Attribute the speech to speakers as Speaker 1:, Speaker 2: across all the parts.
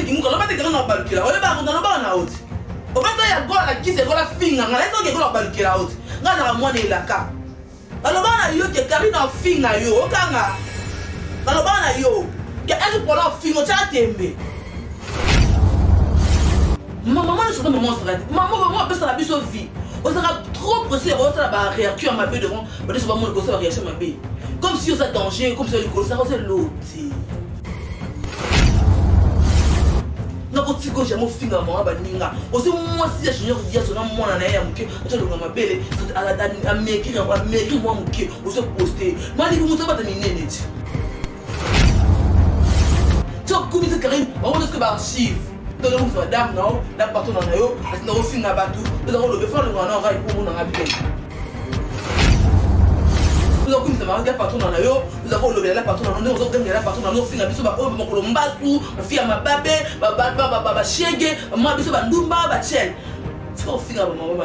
Speaker 1: qui m'a dit que je n'ai pas de la haute. Au fait, il y a un qui s'est la finga, il y a un qui est la haute. Il y a un mois de la carte. Alors, il y a un qui est finga, il y a un qui est la finga, maman, je suis maman, maman, peut la vie. On sera trop pressé, on sera réaction à ma vie devant, on sera réaction à ma vie. Comme si on s'est danger, comme si on s'est l'autre. Non, quand tu as mon finger, moi, aussi moi, si je dis à son nom, moi, je vais ma belle, à m'écrire, moi, on se poster. Moi, je ne vais pas terminer. Tu as commis ce carré, on va se archive. Nous avons madame, non, la patronne en ayo, nous avons fini à bateau, nous avons le faire le grand rail pour mon habitude. Nous avons commis la patronne en ayo, nous avons le la patronne en ayo, nous avons gagné la patronne en ayo, fini à bisou, bah, oh, mon colombatou, ma fille à ma babé, ma chiege, ma bisou, ma ndumba, ma chel. Tu vas finir à ma maman,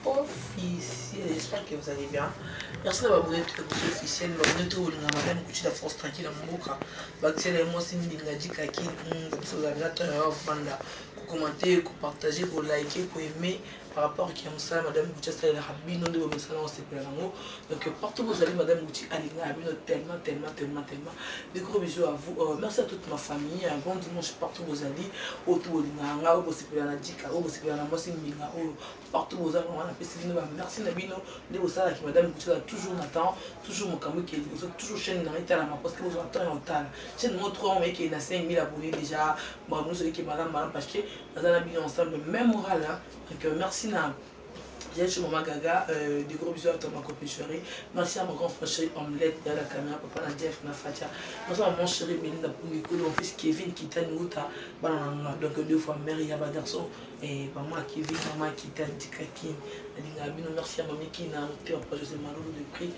Speaker 1: officiel, j'espère que vous allez bien. Merci d'avoir abonné à tout officiel. Madame Kouchi la force tranquille à Mboka. Baxel et moi c'est Ndingaji Kaki. Vous avez commenter, partager, vous liker, vous aimer. Par rapport à qui on sait, Madame Kouchi c'est la rabbi, non de vos messages on s'est pris donc partout où vous allez, Madame Kouchi Alina tellement. Des gros bisous à vous. Merci à toute ma famille. Un bon dimanche partout où vous allez. Autour de Nanga, où vous êtes à la Dika, où vous êtes à la Mossimina, partout où vous allez, on a fait merci Nabino, les Ossala qui Madame Kouchi a toujours Nathan, toujours mon camus qui est toujours chaîne Narita à la parce que vous entendez en tal. Chaîne mon tronc, mais qui est à 5000 abonnés déjà. Bon, nous savons que Madame parce que nous avons bien ensemble, même moral. Donc merci Nam. J'ai chez Maman Gaga, des gros bisous à ma copine chérie. Merci à mon grand frère chéri Omelette, derrière la caméra, papa Nadia, Fatia. Merci à mon chéri Melinda Poumiko, mon fils Kevin Kita Nouta, donc deux fois mère Yaba Garçon, et maman Kevin, maman Kita Dikakin. Merci à Mamie qui n'a pas José Malou de prix.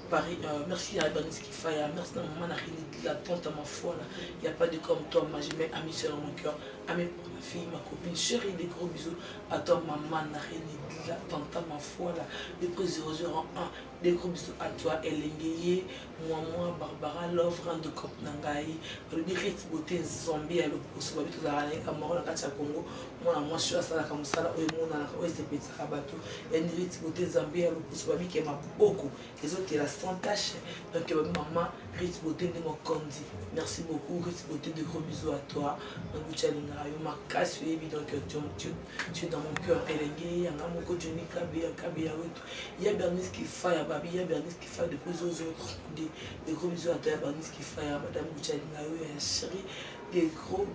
Speaker 1: Paris, merci à Ibanis Kifaya, merci à maman la tante à ma foi. Il n'y a pas de comme toi, moi j'ai mes amis sur mon cœur. Amis pour ma fille, ma copine, chérie, des gros bisous. À toi, maman, la tante à ma foi. Le prix 001, des gros bisous à toi, Elengeye, moi, Barbara, Love, Rand de Cop Nangaï, le direct beauté zombie, le pouce, le tout à la Cameroun, la Congo, moi, je suis à la Kamusala, et mon à la Ouest de Pétarabatou, et le direct beauté zombie, le pouce, qui m'a beaucoup. Les autres, il a 100 tâches. Donc, maman, Ritz Beauté de mon Condi. Merci beaucoup, Ritz Beauté, de gros bisous à toi. Donc, tu es dans mon cœur. Il y a Bernice qui faille à Babi, il y a Bernice qui faille de plus aux autres. Des gros bisous à toi, Bernice qui faille à Madame Bouchalina, chérie. Des gros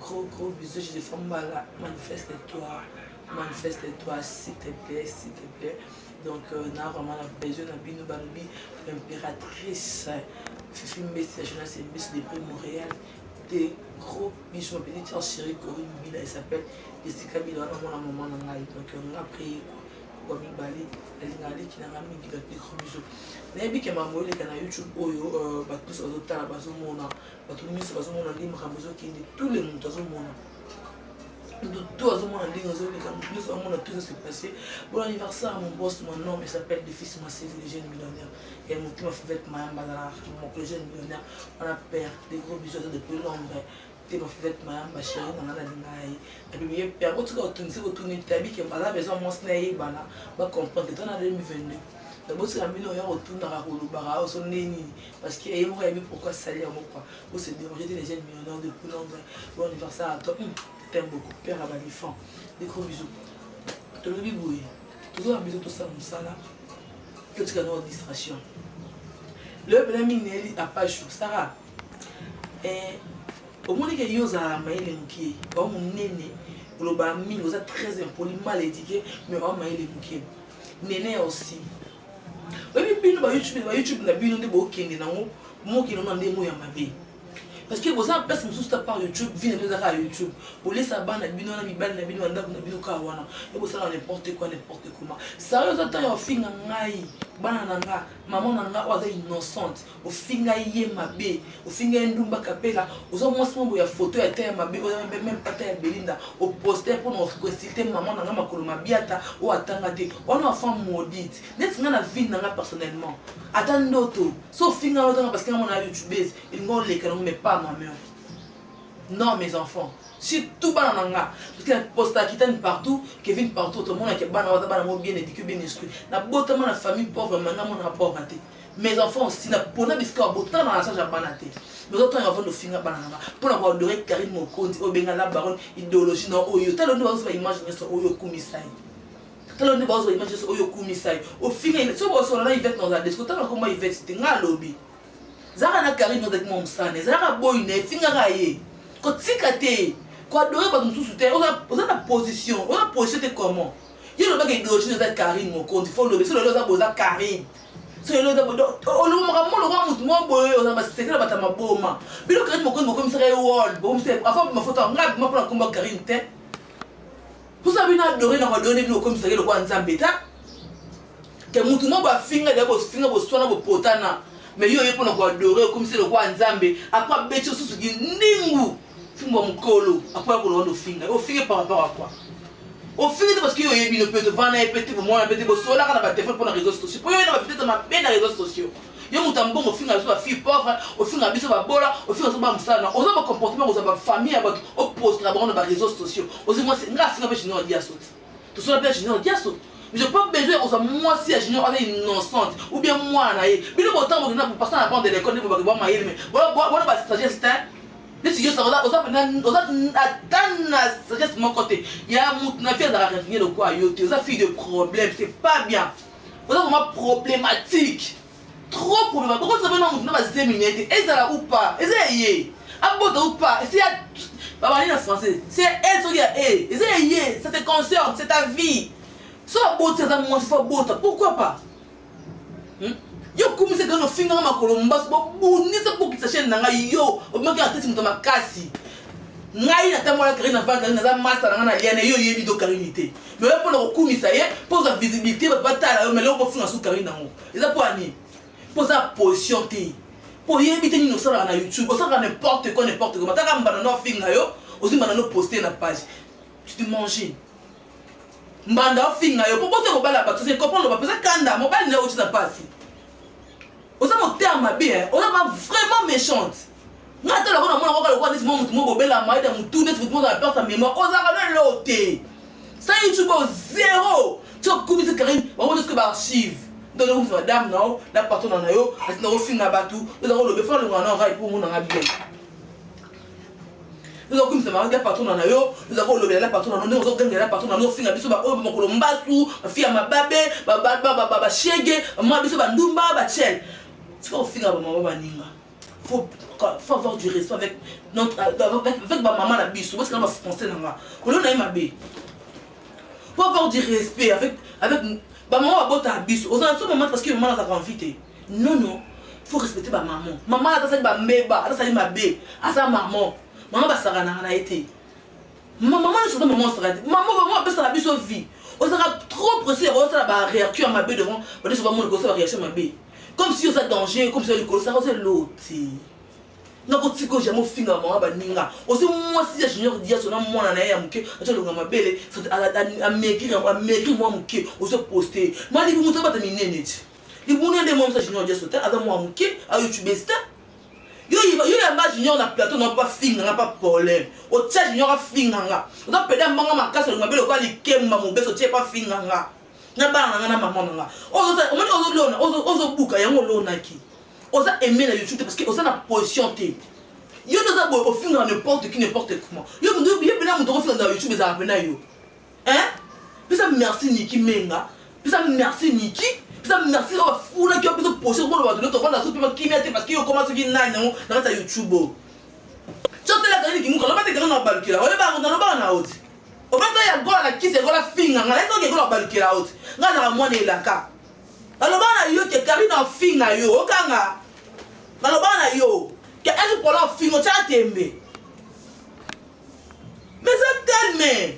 Speaker 1: bisous. Je dis, manifeste-toi, s'il te plaît. Donc, on a vraiment besoin d'un bino balbi, l'impératrice, Fifi Messi, la jeunesse et Messi des prix Montréal. Des gros bisous, ma petite soeur chérie Corinne Bila, elle s'appelle Jessica Bila, on a un moment dans la donc on a pris comme il balait, elle a dit qu'il a mis des gros bisous. Mais bien que ma moelle est sur YouTube, tous les autres, la base au monde, tous les gens qui ont dit que tous les mondes au monde. Tout à l'heure, on a tout passé. Bon anniversaire à mon boss, mon nom, il s'appelle le fils massif des jeunes millionnaires. Et mon petit m'a fait mon jeune millionnaire, on a peur, des gros bisous depuis l'ombre. Tu m'as fait ma chérie, on a la ligne. Et puis, il y a un autre qui a retourné ta vie qui a besoin de mon snail, va comprendre que tu as 2022. D'abord, c'est la minute où on retourne dans la Roulubara, au son nez, parce qu'il y a un pourquoi salir, pourquoi. Vous se dérangez des jeunes millionnaires depuis l'ombre. Bon anniversaire à toi. T'aimes beaucoup, père à Balifan. Des gros bisous. Tu le bibouille. Toujours un bisou, tout ça, là. Que tu as une distraction. Le blâme n'a pas chaud. Sarah. Et au moins, il y a un maïl qui est mon néné. Le bami, vous êtes très impoli, mal éduqué, mais on maïl qui est. Néné aussi. Oui, mais YouTube, n'a pas de beau qui est dans mon qui n'en a des mots à ma vie. Parce que vous avez personne qui par YouTube, vient de à YouTube. Vous laissez la bande, vous avez une bande, vous avez une kawana. Et vous savez n'importe quoi, n'importe comment. Ça, vous avez un film en aïe. bana nanga maman nanga oza innocente ofinga ye mabe ofinga ndumba kapela ozo mwasi ya photo ya taya mabe oza même pas ya Belinda au poster pour nous consulter maman nanga makolo mabiata o atanga te on a femme maudite net nga na vie nanga personnellement attandoto so finga otanga parce que mon youtubeuse il ngol les mais pas moi-même. Non mes enfants, surtout bananga parce que poste Aquitaine partout, Kevin partout, tout le monde qui bana wada bana bien éduqué bien instruit. Na botement la famille pauvre maintenant mon rapport raté. Mes enfants aussi na pona biscuit botan dans la charge à banaté. Nous autres avant de finir bananga pour avoir adoré Karine Mokonzi au Bengala baron idéologie non oyo. Talon nous va imaginer sur oyo kumisai. Talon nous va imaginer sur oyo kumisai. Au final so bo so na Yvette dans la discothèque comment Yvette c'était nga lobby. Zara na Karine dans avec mon sane. Zara boy ne finga raye. Quand tu quoi dorer pas nous soutenir on a la position comment il y a le mec idéologie de Karine mon compte il faut le sur le loza boza Karine sur le loza on le roi mon boy on a c'est que la bata maboma bilo Karine mon compte comme ça wall bon c'est avant ma photo ngap ma pour combat Karine te vous savez na dorer na donner bilo comme ça le roi nzambeta que mutu mo ba finga d'abord finga bo sona bo potana mais yo yepo na ko adorer comme c'est le roi nzambe après becho susu ndingu Fimbo mukolo, après pour le finger. Au finger par rapport à quoi? Au finger parce que yo yebi ne peut te vendre et péter pour moi un petit peu sola quand on va téléphone pour les réseaux sociaux. Pour yo na peut-être ma peine les réseaux sociaux. Yo mutambo au finger sur la fille pauvre, au finger biso ba bola, au finger sur ba musana. On a un comportement aux ba famille avec au poste la bande les réseaux sociaux. Aux moi c'est grâce à Junior Diasot. Tout ça bien Junior Diasot. Mais je pas besoin aux moi si Junior est innocente ou bien moi na ye. Bino botan pour passer la bande de l'école pour voir ma mais voilà ba sagesse si je ça sagesse mon côté il y a une affaire de la retenir de quoi yo tu as fille de problème c'est pas bien vous avez vraiment problématique trop problématique pourquoi ça veut non va séminaire est ça ou pas est ça yé abota ou pas c'est pas parler en français c'est elle so ya est ça yé ça te concerne c'est ta vie soit beau c'est ça moi faut beau pourquoi pas yo comme c'est que nos fingers ma colombas bo ni ça pour qui s'achète nanga yo o maki atesi muto makasi ngai na tamola Karine na vanga na za master na liane yo yebi do Karinité mais pour le kumisa ye pour sa visibilité ba batala mais là on finga sous Karine nango eza pour ani pour sa position te pour yebi te ni no sala na YouTube o sala n'importe quoi n'importe comment taka mbana no finga yo ozi mbana no poster na page tu te manger mbanda finga yo pour poster ko bala ba tu sais comprendre ba pesa kanda mobile ne o tu na passe. On a mon terme bien, on a vraiment méchante. Nous avons mémoire. On a l'autre. Ça YouTube zéro. Tu as commis Karine, on va dire archive. Donc nous madame non, la partout dans yo, nous avons fini à batou, nous avons le faire le grand rail pour mon bien. Nous avons commencé à partout dans yo, nous avons le la partout dans nous avons gagné la partout dans nous fini biso ba o mon kolombasu, fille ma babé, ba chege, moi biso ba ndumba ba chel. Faut finir avec maman baninga. Faut avoir du respect avec notre avec ma maman la biso parce que ma français nanga. Kolo na ma bé. Faut avoir du respect avec ba maman ba bota biso. Aux en ce moment parce que maman a envie. Non, faut respecter ma maman. Maman a ça ba mbeba, ça ma bé, à sa maman. Maman ba sara na été. Maman ne sera maman sera. Maman ba la biso vie. On sera trop pressé, on sera ba réaction à ma bé devant, on est sur maman ko ça réaction à ma bé. Comme si on a danger, comme si on a le ça c'est l'autre. Na ko tiko jamais finga mama baninga. Aussi moi si Junior dia sona mwana na ya muke, acha longa mabele, a maigrir moi muke, on se poster. Moi li muto bata minene ti. Li buna de moi Junior dia sota avec moi muke, a YouTube sta. Yo ya ma Junior na plateau n'a pas finga, n'a pas problème. O tcha Junior a finga nga. O da peda mbanga makasa longa bele ko li kemba mo beso tche pas finga nga. Na ba na maman nga ozo buka yango lona ki oza aimer na YouTube parce que oza na position te yo doza boy au film n'importe qui n'importe comment yo bena muto ko na YouTube za bena yo hein pisa merci Niki Menga pisa merci Niki pisa merci o fula ki o pisa poser ko ba to vanda so pe ki mete parce que yo commence ki nani na ta YouTube chote la Karine ki muka lo ba te kana ba balukila o ba ngona ba na oti o ba ya gola na kise gola finga ngala eso ke gola balukila oti ngana mwana elaka aloba na yo ke Karine na finga yo okanga aloba na yo ke elle pour la finga cha tembe mais ça calme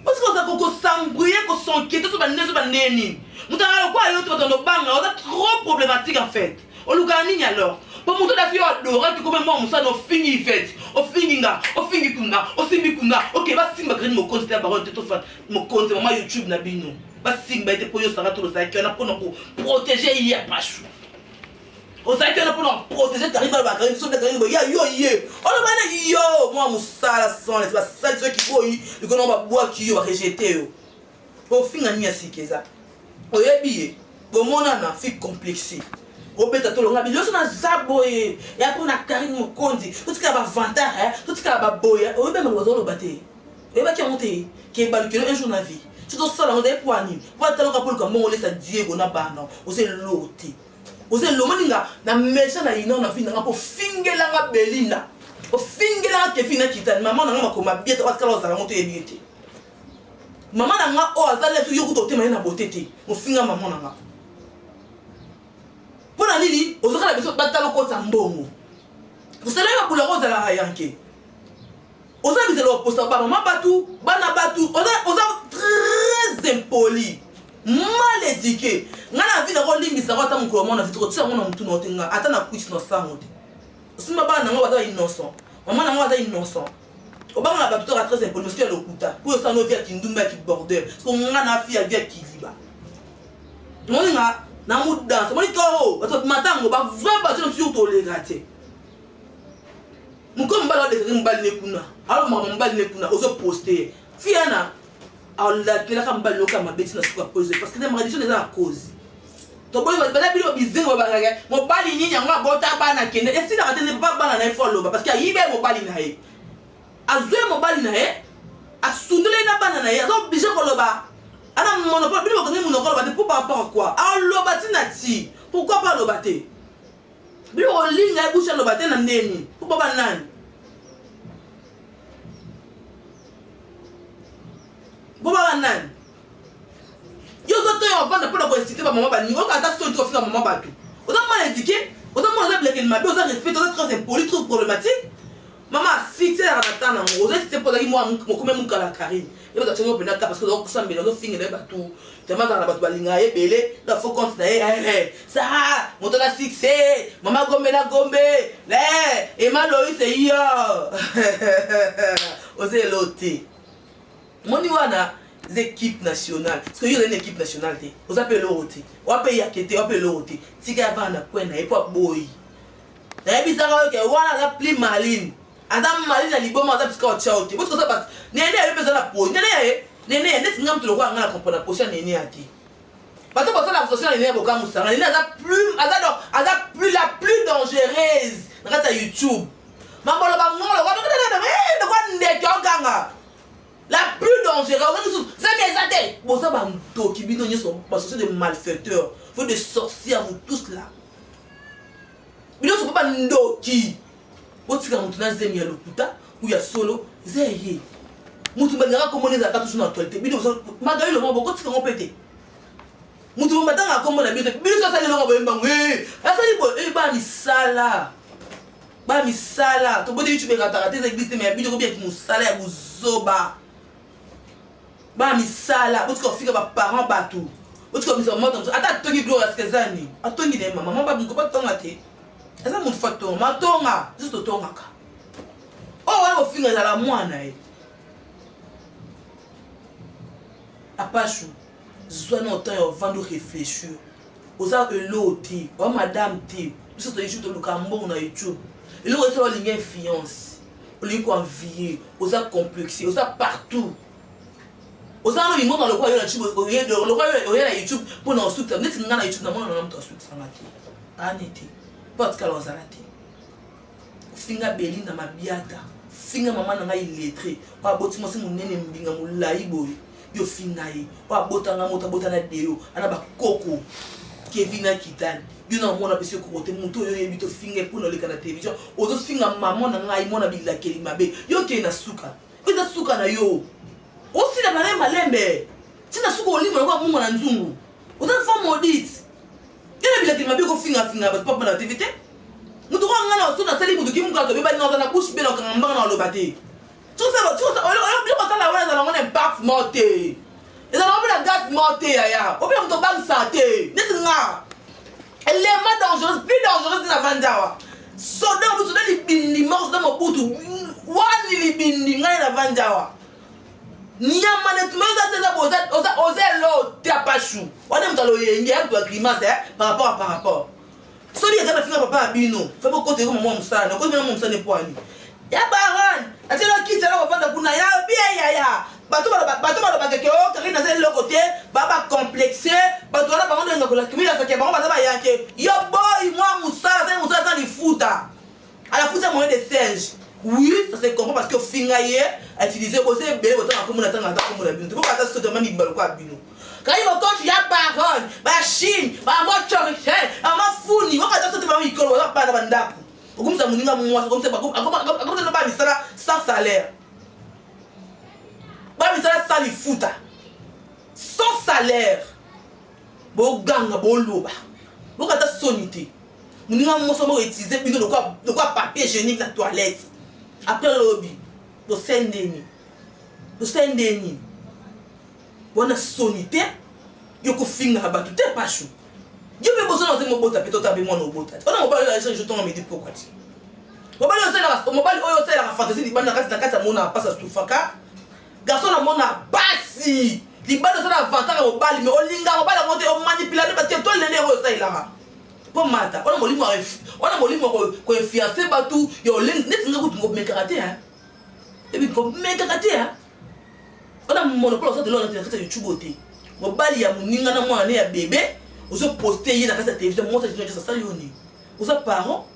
Speaker 1: Parce que ça qu'on s'embrouiller, qu'on s'enquête, ça va neni. Moutara quoi yo tu vas dans le bang, c'est trop problématique en fait. On nous gagne alors. Pour monter la fille adorable que comme moi on ça no fini fait. O fininga, o fingi kunga, o simbi kunga. OK, va simba green mo compte la baronne de tout fa. Mo compte maman YouTube na bino. Va simba été pour yo ça tout ça qui on a pour protéger hier pas chou. On sait qu'on a pour protéger t'arrives à la carrière sur la carrière yo on va yo moi moussala sans c'est pas ça ceux qui voient ils qu'on va boire qui yo va rejeter yo. Au finga ni asikeza. Oyebi bon mon ana fi complexé. Obeta to longa biloso na zaboye ya ko na Karine Mokonzi tout ce qui va vantar hein tout ce qui va boya oyebi me ngozolo baté oyebi ki monter ki balukelo un jour na vie tu dois ça on est poani va tellement ka pour ka mo laisse Diego na bana o se loti o se lo maninga na mecha na ino na vie na po fingela nga Belinda o fingela ke fina kitani maman na nga makoma bieta wa kala ozala moto ebiete maman na nga o azale tu yoku to tema na botete o finga maman na nga pour la nini ozoka la beso batalo ko tambongo vous savez ka bula ko zala yanke oza bizelo posta ba maman batu bana batu oza très impoli mal éduqué ngana vie na ko limbisa ko tamu ko mona vitro tsa mona mutu no tenga ata na kuchi no sango te osima ba na ngo bata innocent maman na ngo bata innocent obanga batu to très impoli parce que le kuta pour ça no via kindumba ki border parce que ngana fia via kiliba moninga na muda so moni ko bato matango ba vrai ba je suis to le gâté muko mbala de mbali ne kuna alo mama mbali ne kuna ozo poster fiana ala kila ka mbali loka mabeti na suka poser parce que les maladies sont à cause to boy ba bilo bizingo ba ngaka mo bali nyinya nga bota bana kende et si na katene ba bana na follow parce que yibe mo bali na he azwe mo bali na he asundele na bana na he azo obligé ko loba ana monopole bilo ko ngi monopole ba pour par rapport à quoi allo batinati pourquoi pas loba te bilo linga e bouche loba te na ndeni pour ba nani boba nani yo zoto yo vanda pour la citer ba maman ba ni o ka ta so to fika maman ba tout on a mal éduqué on a mal blaguer ma on a respect on a très impoli trop problématique maman fixé la ratana on a c'était pour la moi comme mon kala Karine et on a tenu pendant parce que donc ça mais on finit ba tout tellement dans la ba balinga e belé la faut compte na ça mon la fixé maman gombe na gombe et Maloïs c'est yo osé loté mon wana équipes nationales parce que yo une équipe nationale té vous appelez l'auté on appelle yakete on appelle l'auté tika vana kwena et pas boy na bisaka ke wana la pli maline adam maline ali boma za pisika chaote parce que ça passe nene yo pesa la po nene net ngam to lo kwa ngala comprendre position nene ati bato bato la position nene boka musanga nene aza plus la plus dangereuse na YouTube mambo lo ba ngolo kwa ndeke oganga la plus dangereuse, c'est mes athées. Bon, ça va me qui bidonner son associé de malfaiteurs, faut de sorciers, vous tous là. Bidon, ce n'est pas ndo qui. Bon, tu as montré un zémi à l'oputa, ou il y a solo, zéhi. Moutou bagara comme on les a toujours dans l'actualité. Bidon, malgré le moment, beaucoup de gens pété. Moutou bagara comme on a bien fait. Bidon, ça, c'est le moment, oui. Ça, c'est pas misala. Ba misala. Tu peux dire, tu peux rater les églises, mais bidon, bien qui nous salaire, vous zoba. Ba misala parce qu'on fika ba parents batou parce que misala mot ata tongi gloire à ce que zani atongi ne maman ba mko pas tonga te eza mon fato matonga juste tonga ka oh ouais au finga la mwana e apachu zwana autant yo vando réfléchir oza eloti o madame ti biso to YouTube to lukambo na YouTube il faut que tu aies une fiance au lieu qu'on vie oza complexé oza partout. Aux gens qui montent dans le coin, il y a YouTube pour nous soutenir. Nous sommes dans YouTube, nous sommes dans YouTube. Pas de calor, ça a été. Finga Belinda ma biata, finga maman n'a pas illettré. Pas boti moi c'est mon nene mbinga mon laïboy. Yo finga yi. Pas botanga mota botana deo. Ana ba koko. Kevin a kitan. Yo na mona pesi ko kote muto yo yebito finga pour nous les canaux télévision. Aux autres finga maman n'a ngai mona bila kelima be. Yo ke na suka. Ko na suka na yo. Aussi la malem malembe. Si na suka olimo kwa mungu na nzungu. Oza femme maudite. Yena bila kelima be ko finga ba papa na activité. Mutu kwa ngana oso na sali mutu ki mungu ka to be ba na bouche be na kamba na lobate. tout ça on a un impact monté. Et ça on a gaz monté ya. On peut on banque santé. Netinga. Elle est dangereuse, plus dangereuse de la Vandawa. Soda vous soda les bindi morts dans mon boutou. Wani les bindi ngai la Vandawa. Nyama ne tumeza oser l'eau tapachou. On aime dans le yénga pour grimace par rapport. So li kana finga papa abino. Fait beaucoup de maman msana. Ko maman msana poani. Ya baran. Atelo kiti la bafanda kuna ya bien ya. Bato ba ke o kari na le côté baba complexé. Bato na bango nga kola kimila fa ke bango ba yanke. Yo boy moi musala ça li futa. À la futa moyen de singe. Oui, ça se comprend parce que fingaye a utilisé aussi bébé autant comme on attend comme on a bien. Tu peux pas ça de mani balko abino. Quand il va quand il y a baron, ba Chine, ba mo choriche, ba ma funi, on va ça te va micro, on va pas dans bandako. Comme ça moninga moi comme ça comme ça pas misala sans salaire. Ba misala sans li futa. Sans salaire. Bo ganga bo loba. Bo kata sonité. Moninga moi ça mo utiliser bino de quoi papier hygiénique la toilette. Après le lobby, le Saint-Denis. On a sonité, il faut finir à battre, t'es pas chou. Il y a besoin de mon botte à péter mon botte. On a mobile, je tombe à midi pourquoi tu. Mobile, la fantaisie, il la case à mon passe à Soufaka. Garçon à mon bassi. Il bat de son avantage au bal, mais on linga, on va la monter, on manipule parce que toi, les héros, ça il a. Pour Mata, on a molimo ko fiancé batou yo lens net nga ko me karaté hein et puis ko me karaté hein on a monopole ça de l'on a fait YouTube oté mo bali ya muninga na mwana ya bébé ozo poster yi na kasa télévision monta ça ça yoni ozo parents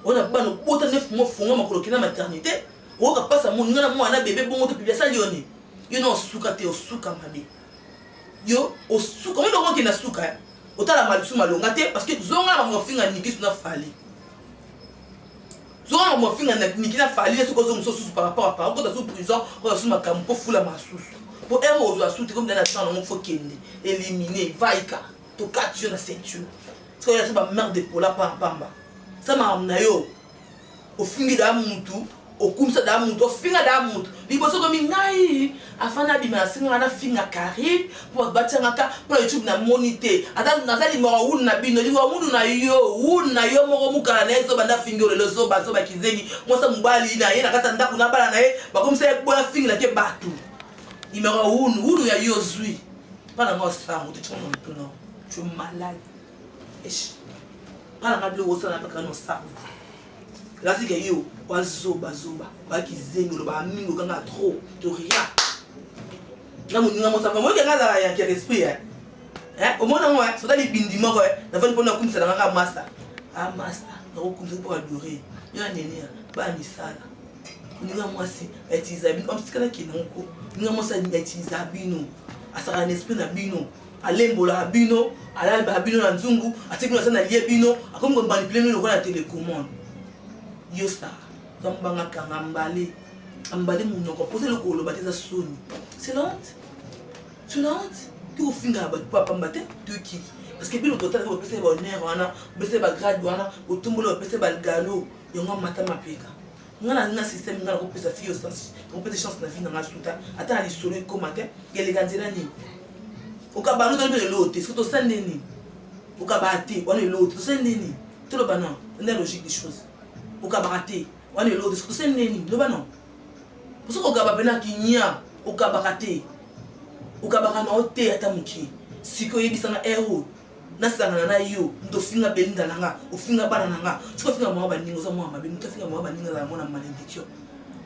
Speaker 1: on a pas no bota 9 mois fonga makolo kina maternité o ka passa muninga na mwana bébé bon to publier ça yoni yo no suka te o suka mabe yo o suka mo do ko na suka otala malisu malonga te parce que zonga na mofinga nikisi na fali zonga na mofinga nikina fali ce que zonga sous par rapport à par contre dans prison on sous makambo pour fula masusu pour ero ozo asuti comme dans la chambre on faut kende éliminer vaika to catch na ceinture ce que ça ba merde pour la pamba ça m'a amnayo au fingi da mutu okumisa da mutu ofinga da mutu liboso ko mingai afana bima singa na finga kari pour batanga ka pour YouTube na monité ata nazali mo wun na bino liwa mundu na yo moko mukala na eso banda fingi le so ba kizengi mosa mbali na ye na kata ndaku na bala na ye ba komisa e bona fingi na ke batu imero wun ya yo zui pana ngo sa mutu chono no tu malade esh pana ngablo wosana pa kana sa là c'est que yo wazoba ba kizengi lo ba mingo kanga trop de rien na muninga mo sa mo ke ngaza ya ke esprit au moins non so dali bindi moko na fa mpona kumisa na nga master master na ko kumisa pour adorer yo nene ba ni sala muninga mo si etiza bino on tikala ki nonko muninga mo sa etiza bino asaka esprit na bino alembola bino alaba bino na nzungu atikuna sana lie bino akomko manipuler no ko na télécommande yo ça zambanga kanga ambale munoko poser le kolo bateza soni c'est honte tu finga ba papa mbate tu qui parce que bilo total ko pese ba honneur wana pese ba grade wana otumbulo pese ba galo yonga mata mapeka ngana na système ngana ko pesa fio sans ko pese chance na vie na ngasuta ata ali solo ko matin gele ganzela ni okabano dans le lot est-ce que to sende ni okabate on est lot to sende ni tout le banan la logique des choses okabate on est lot est-ce que sende ni le banan parce que okabapena kinya okabakate ukabaka na ote ata muki siko yebisanga ero nasanga na yo ndo finga belinda nanga ofinga bana nanga siko finga mwa baningo za mwa mabe ndo finga mwa baninga za mwana malédiction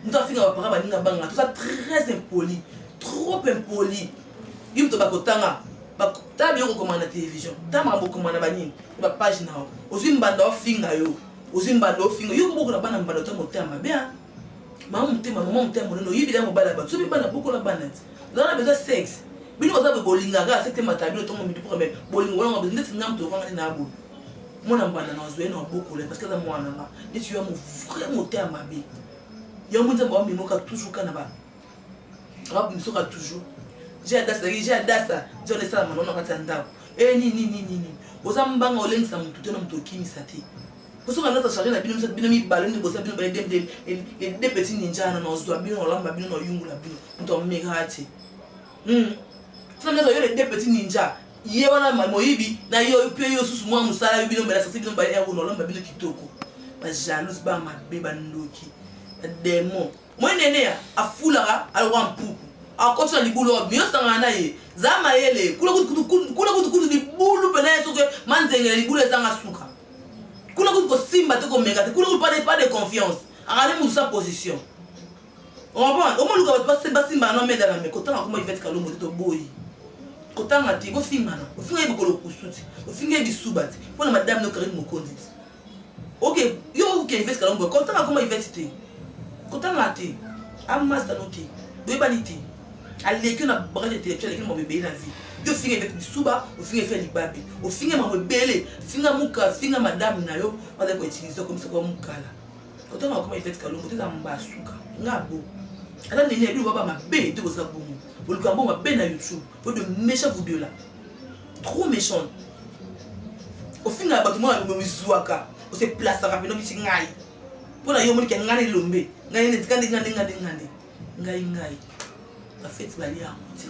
Speaker 1: ndo finga bapaka baninga banga tout ça très impoli trop impoli yim to bakotanga bakota biyo ko na télévision tama boko mana bani ba page na ozimbanda ofinga yo ozimbanda ofinga yo ko na bana mbanda to motema bien maman motema no yibida mo bala ba so bi bana boko na bana on a besoin de sexe. Mais nous avons bolinga, c'est ma table, ton midi pour même. Bolinga, on a besoin de n'am de vendre na boule. Mon ambana na zoé na beaucoup parce que dans moi na. Et tu as mon vraiment terme ma vie. Il y a mon temps mais moi toujours kanaba. Rap me sera toujours. J'ai adassa, j'en ai ça maintenant on a tanda. Eh ni. Ozambanga olenga sa mutu na mutu kimi sati. Vous savez, on a chargé la bino, mi ballon de bossa, bino, les deux petits ninjas, on a zoa, bino, on l'a bino, on yungu la bino, on t'a mégati. Ça me dit, les deux petits ninjas, hier on a moïbi, na yo, puis yo sous moi, moussala, bino, mais la sortie, bino, baïa, on l'a bino kitoko. Ba jalouse, ba ma béba noki, démon. Moi, néné, à foulara, à l'ouampou. En continue les boulots, mieux ça en a eu. Zamaele, kula kutu di boulou penaille sur que manzenge les boulots sans asuka. Kula kutu ko simba te ko mega, kula kutu pas de confiance. Regardez mon sa position. On va au moins le gars pas simba non mais dans la mais quand comment il fait que l'homme to boy. Quand on a dit go finga na, o finga iboko lo kusuti, o finga bi subati. Pour la madame no Karine Mokondi. OK, yo OK il fait que l'homme quand on comment il fait c'était. Quand on a dit amas tanoki, do baniti. Allez que na branche intellectuelle que mon bébé na vie. Yo finga avec suba, o finga fait libabe. O finga ma rebelle, finga muka, finga madame na yo, on va utiliser comme ça comme mukala. Quand on a comment il fait que l'homme te mbasuka. Ngabo. Alors nene lui va ma bé de ça bon. Vous le cambo ma bé na YouTube. Pour de méchants vidéos là. Trop méchant. Au finga ba tout monde me zuaka. O se place ça rapidement bi ngai. Pour na yo mo ki ngane lombe. Ngai ne tikande ngai. La fête va aller à monter.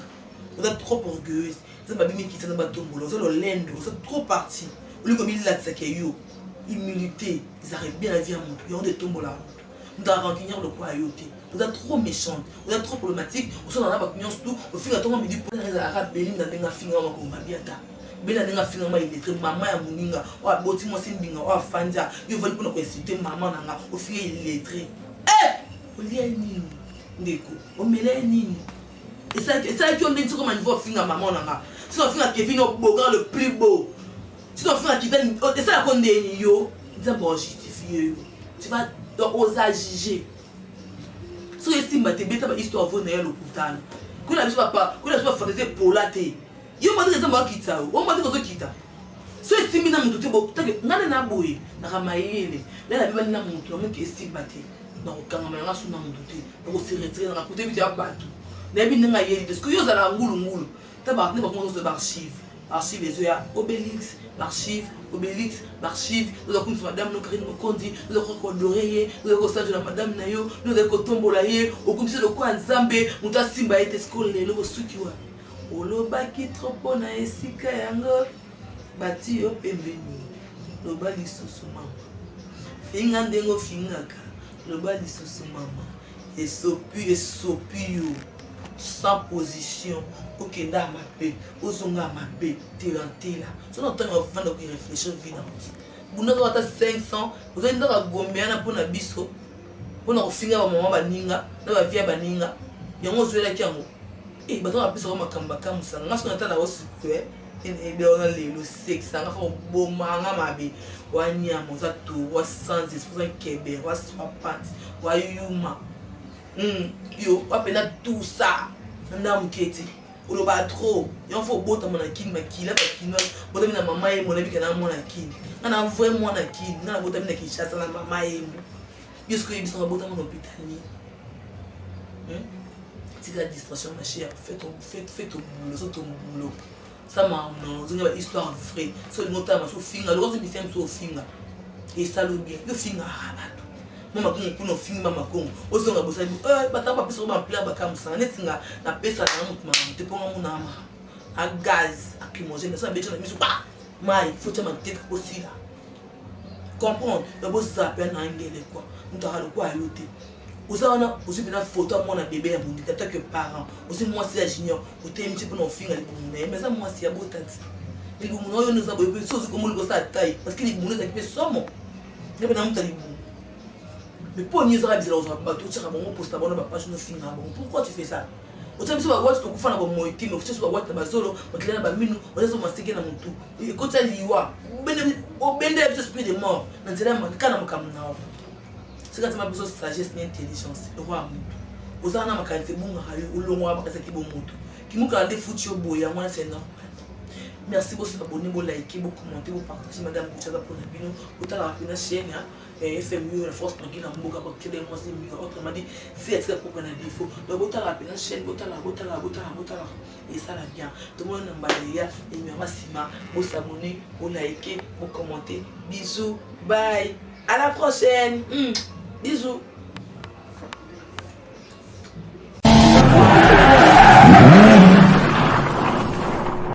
Speaker 1: Vous êtes trop orgueilleuse. Vous êtes babimi qui s'en bat tomber. Vous êtes le lendo. Vous êtes trop parti. Au lieu comme il l'a dit yo. Humilité. Ils arrivent bien à vie à monter. Ils ont des tombes là. Nous avons rencontré le quoi à yoter. Vous êtes trop méchante. Vous êtes trop problématique. Vous êtes dans la confiance tout. Au final, tout le monde me dit pour les arabes, Bélim n'a pas fini à ma biata. Bélim n'a pas fini à ma idée. Maman à Mouninga. Ou à Boti Mossindinga. Ou à Fanja. Ils veulent pour nous consulter maman. Au final, il est lettré. Eh! Au lieu de nous. Ndeko. Au mêlé nini. Et ça qui on dit comment il faut finir à maman nanga. Si on finit à Kevin au beau grand le plus beau. Si on finit à Kevin, et ça qu'on dit yo, ça bon justifier. Tu vas oser juger. Si tu estimes que tu as une histoire de le putain. Que la vie soit pas, que la vie soit fantaisie pour la thé. Yo m'a dit que ça m'a quitté. On m'a dit que ça quitte. Si tu estimes que tu as beau, tu as n'a boui, n'a ramaillé. Là la vie n'a monté, on qui estime batté. Non, quand on a sous n'a monté, on s'est retiré dans la côté du abattu. Parce que vous avez un moule. Tu as des archives. Archives, les Obélix, l'archive, l'archive. Nous avons madame Karine Mokondi, nous avons l'oreiller, nous avons le de la madame Nayo, nous avons Tombolaye, au commissaire de quoi Nzambe, nous avons Simba et Tescole, le Sukiwa. Olobaki trop na esika yango, bati yo pembeni, loba lisusu mama. Finga ndengo fingaka, loba lisusu mama. Et sopi yo. Sans position, pour que dans ma paix, aux ongas ma paix, t'es là. Si on entend un enfant qui réfléchit, vous avez 500, vous avez un gombien pour un biso, pour un finger à maman baninga, la vie à baninga, il y a un oiseau qui a un mot. Et maintenant, on a plus de kambaka, on a ce qu'on attend d'avoir secret, et bien on a le sexe, on a fait un beau manga, ma vie, ou un niam, ou un tout, ou un sans esprit, ou un kébé, ou un swapant, ou un yuma. Yo, on a tout ça. On a un keti. On a trop. Il faut boire mon akin, ma kila, ma kino. On a maman et mon ami qui a mon akin. On a envoyé mon akin. On a boire qui chasse la maman et moi. Yo, ce que ils sont à boire mon hôpital. C'est la distraction, ma chère. Fais ton boulot, c'est ton boulot. Ça m'a une histoire vraie. C'est une autre finger. Le reste du film, c'est au finger. Et ça le bien. Le finger. Mama kuna film mama kongo ozonga bosabi batamba peso ba plaire bakamusa netinga na pesa na mutu mama te ponga munama a gaz acrymogène ça beto na misu ba mai faut te manter possible comprendre le boss ça peine na ngele quoi mutaka le quoi yote ozaona ozibi na photo mwana bébé ya bundika tant que parent ozi moi c'est junior ote mti pour no finga le bundé mais ça moi c'est abotati le bundé yo nous a boyé so comme le ça taille parce que le bundé ça peut somo ne pas mutali. Mais pour nous, pourquoi tu fais ça? Autant que tu vas voir, tu vas voir mon team, tu vas voir ta solo, tu vas voir ta minu, tu vas voir ta séquence dans mon tout. Et quand tu as liwa, au bende de esprit de mort, dans le temps, quand on a un c'est quand tu as besoin de sagesse et d'intelligence. Le roi Mout. Aux ans, quand tu es bon, au long, tu as bon moto. Qui m'a quand foutu au bout, moi c'est normal. merci beaucoup abonner vous liker vous commenter vous partager madame Koutiaza pour la bino otala la chaîne FMU la force tranquille en mboka pour que les mois c'est mieux autrement dit c'est très pour un défaut donc otala la chaîne otala et ça la bien tout le monde en balaya et merci vous s'abonner vous liker vous commenter bisous bye à la prochaine bisous.